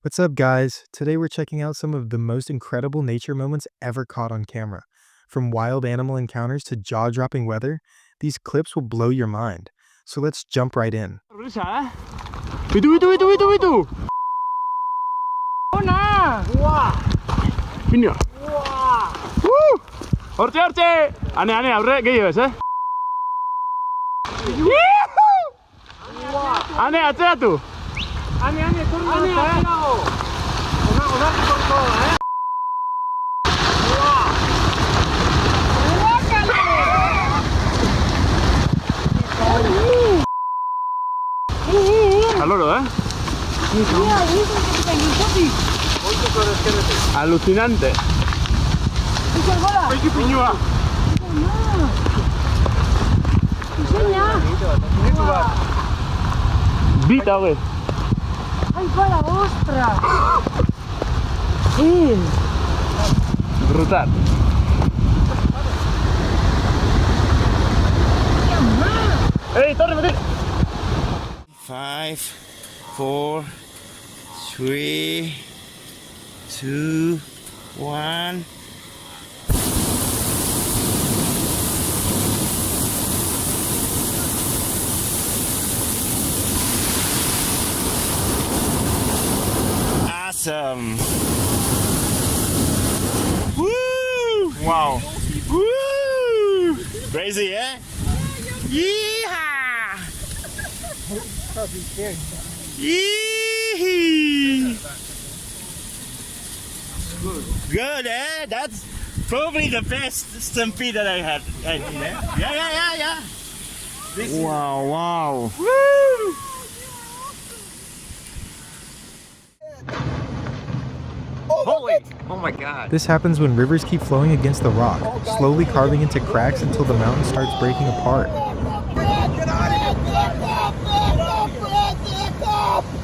What's up, guys? Today we're checking out some of the most incredible nature moments ever caught on camera. From wild animal encounters to jaw-dropping weather, these clips will blow your mind. So let's jump right in. Itu. Mana? Wah. Ini ya? Wah. Orce. Aneh-aneh, orce kayak ya, Aneh aja tuh. Aneh turun. Aneh aja. Ona turun. Wah. Halo loh, Iya, itu kita ngikuti. Alucinante. Bisa bola. Pergi pinjua. Bisanya. Bita weh. Ay, bola ostra. Brutal. Hey, torre, mati. 5, 4, 3, 2, 1. Awesome. Woo! Wow. Woo! Crazy, eh? Yeehaw! Yee! Good, eh? That's probably the best stampede that I had. Yeah. Wow. Woo! Oh my god. This happens when rivers keep flowing against the rock, slowly carving into cracks until the mountain starts breaking apart.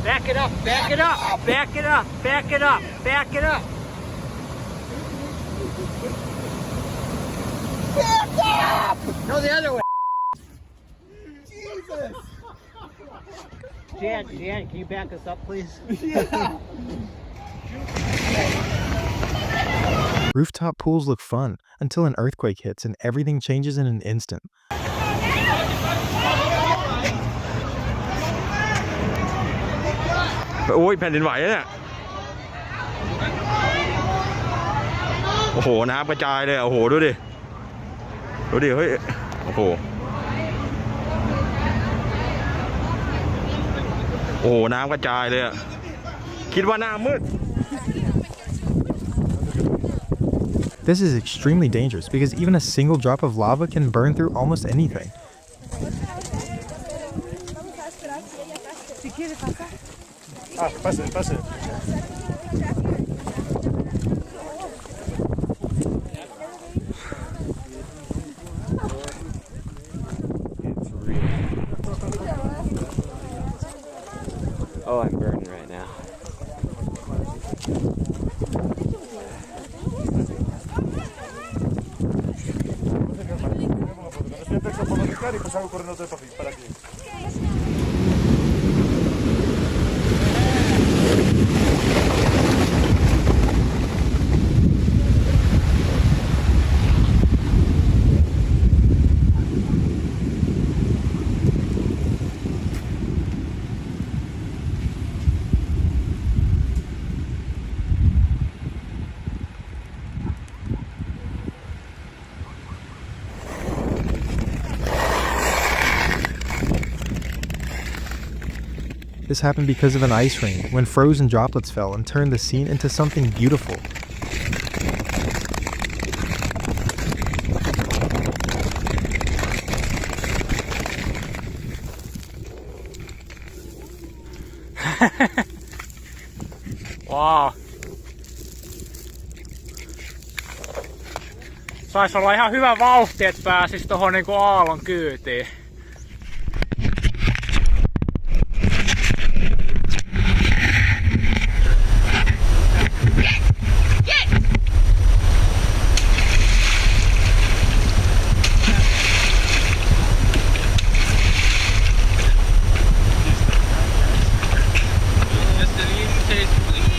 Back it up. No, the other way. Jesus! Jan, can you back us up, please? Yeah! Rooftop pools look fun until an earthquake hits and everything changes in an instant. โอ้ยแผ่นดินไหวเนี่ยโอ้โหน้ำกระจายเลยโอ้โหดูดิเฮ้ยโอ้โหน้ำกระจายเลยอ่ะคิดว่าหน้ามืด This is extremely dangerous because even a single drop of lava can burn through almost anything. Pase. Oh, I'm burning right now. This happened because of an ice rain, when frozen droplets fell and turned the scene into something beautiful. Wow. Saisi olla ihan hyvä vauhti, että pääsis tohon niinku aallon kyytiin. Just an easy taste, please.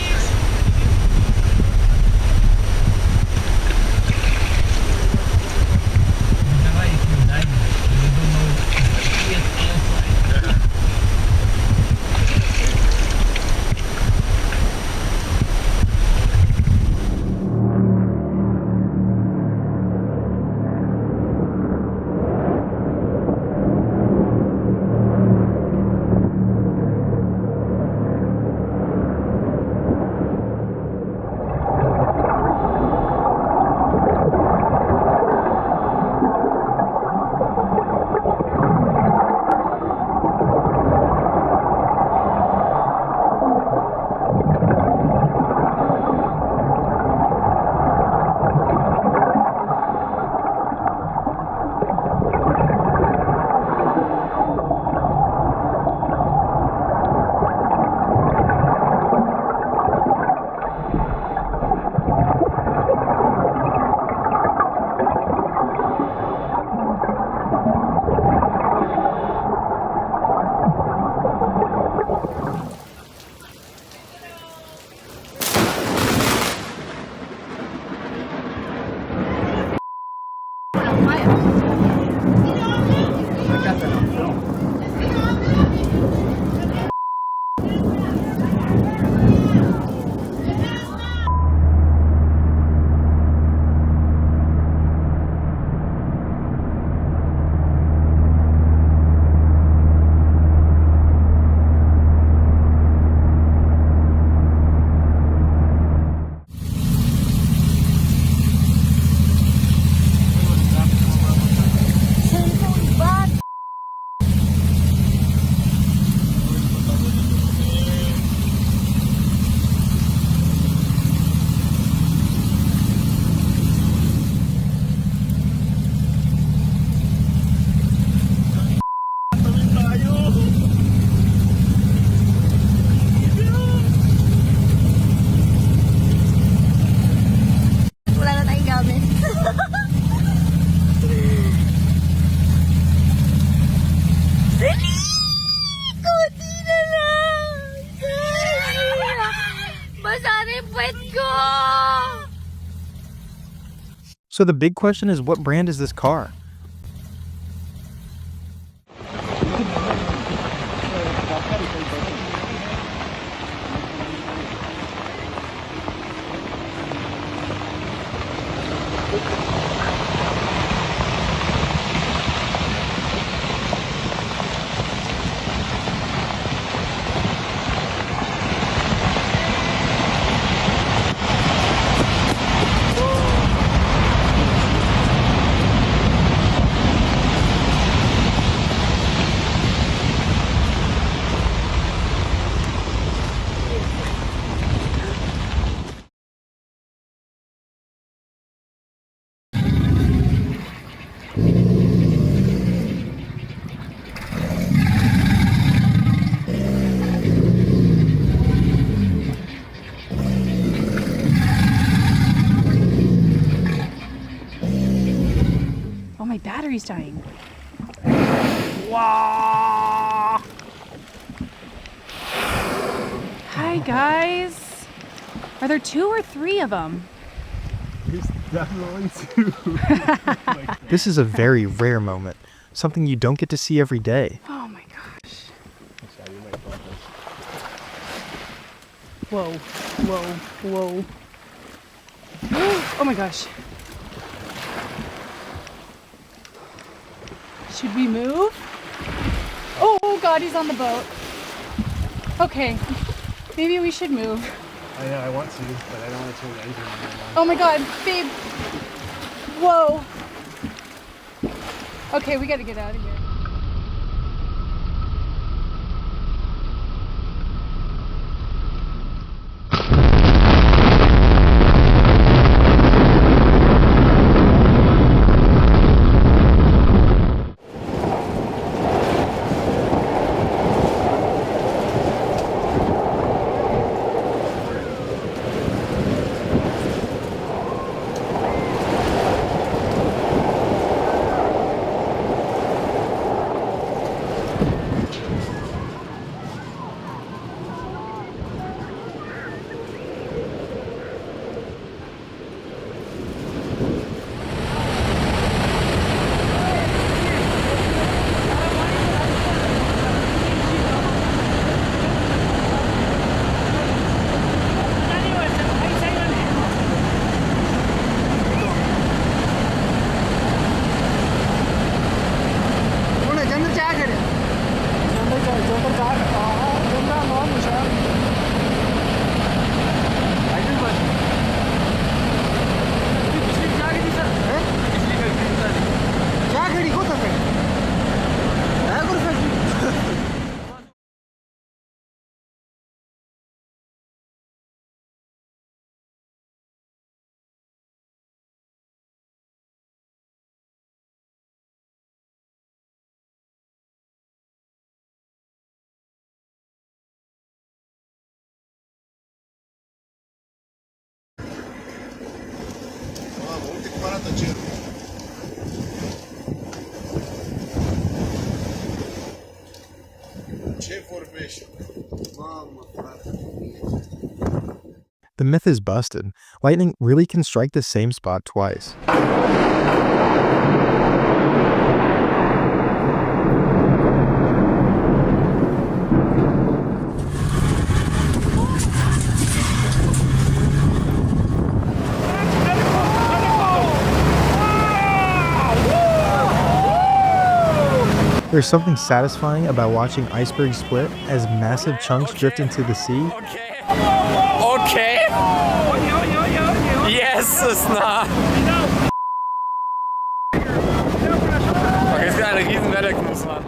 Let's go! So the big question is, what brand is this car? Oh, my battery's dying. Wow! Hi, guys. Are there 2 or 3 of them? There's definitely 2. This is a very rare moment, something you don't get to see every day. Oh my gosh. Whoa, whoa, whoa. Oh my gosh. Should we move? Oh God, he's on the boat. Okay, maybe we should move. I know, I want to, but I don't want to turn the engine on right now. Oh my God, babe. Whoa. Okay, we gotta get out of here. The myth is busted. Lightning really can strike the same spot twice. There's something satisfying about watching icebergs split as massive chunks drift into the sea. Okay. Yes, ist nah. Okay, es ist eine riesen Welle, Mann.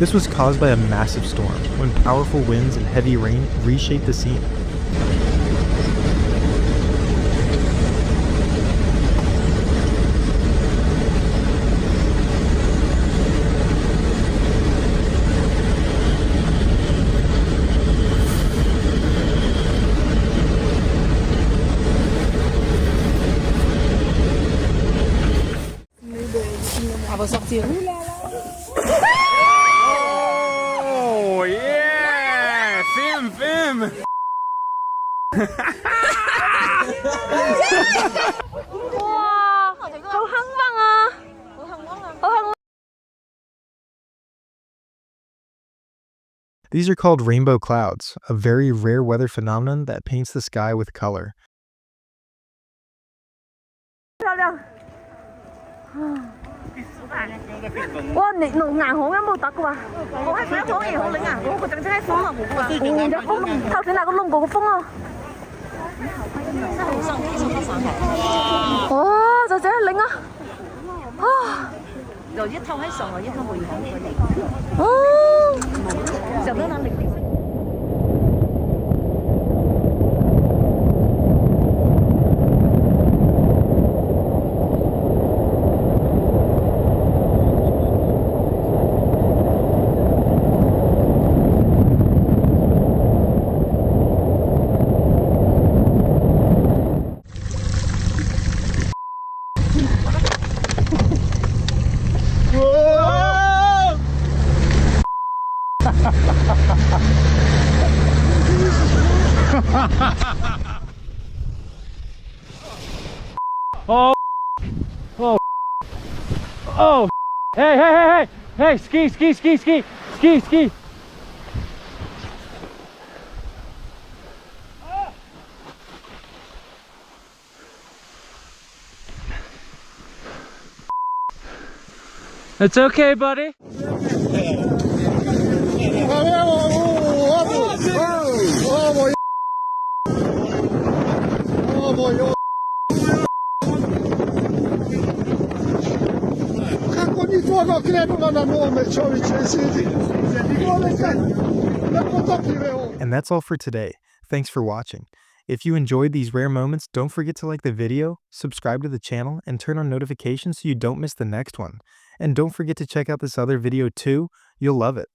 This was caused by a massive storm, when powerful winds and heavy rain reshaped the scene. Oh yeah! Film! 哇，好興奮啊！好興奮。These are called rainbow clouds, a very rare weather phenomenon that paints the sky with color. 漂亮。哇，你弄硬好有冇得嘅話？我喺上房嘢好靚啊！我個正正喺房啊，冇啊。有風，頭先那個弄過個風啊。哇，就這樣靚啊！啊！就一套喺上，一套回房佢哋。哦，就得能力。Oh! Hey! Ski! It's okay, buddy. And that's all for today. Thanks for watching. If you enjoyed these rare moments, don't forget to like the video, subscribe to the channel, and turn on notifications so you don't miss the next one. And don't forget to check out this other video too, you'll love it.